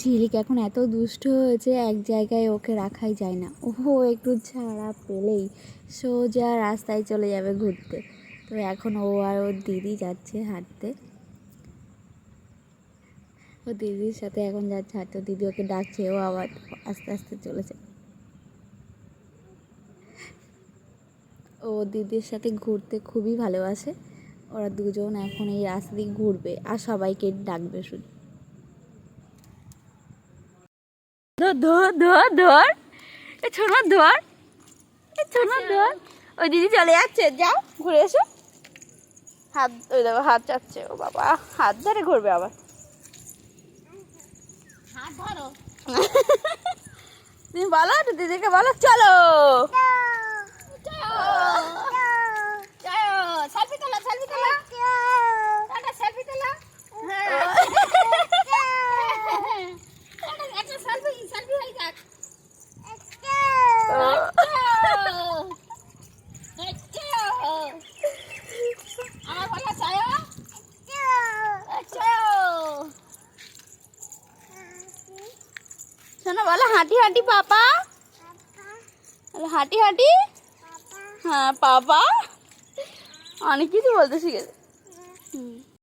ঝিলিক এখন এত দুষ্ট হয়েছে, এক জায়গায় ওকে রাখাই যায় না। ও একটু ছাড়া পেলেই সোজা রাস্তায় চলে যাবে ঘুরতে। তো এখন ও আর ওর দিদি যাচ্ছে হাঁটতে, ও দিদির সাথে এখন যাচ্ছে হাঁটতে। দিদি ওকে ডাকছে, ও আবার আস্তে আস্তে চলেছে। ও দিদির সাথে ঘুরতে খুবই ভালোবাসে। ওরা দুজন এখন এই রাস্তা দিয়ে ঘুরবে আর সবাইকে ডাকবে শুধু। ধর ধর ধর ধর, এ ছোট ধর, এ ছোট ধর। ওই দিদি চলে যাচ্ছে, যাও ঘুরে এসো। হাত, ওই দেখো হাত চাচ্ছে। ও বাবা, হাত ধরে ঘুরবে আবার। হাত ধরো। তুমি বলো তো দিদিকে, বলো চলো। সেলফি তোলা, সেলফি তোলা, একটা সেলফি তোলা। একটা সেলফি, সেলফি হয়ে যাক। আমার বলা চায়। শোনো, বলো হাঁটি হাঁটি পাপা, হাঁটি হাঁটি। হ্যাঁ পাপা, অনেক কিছু বলতে শিখেছে।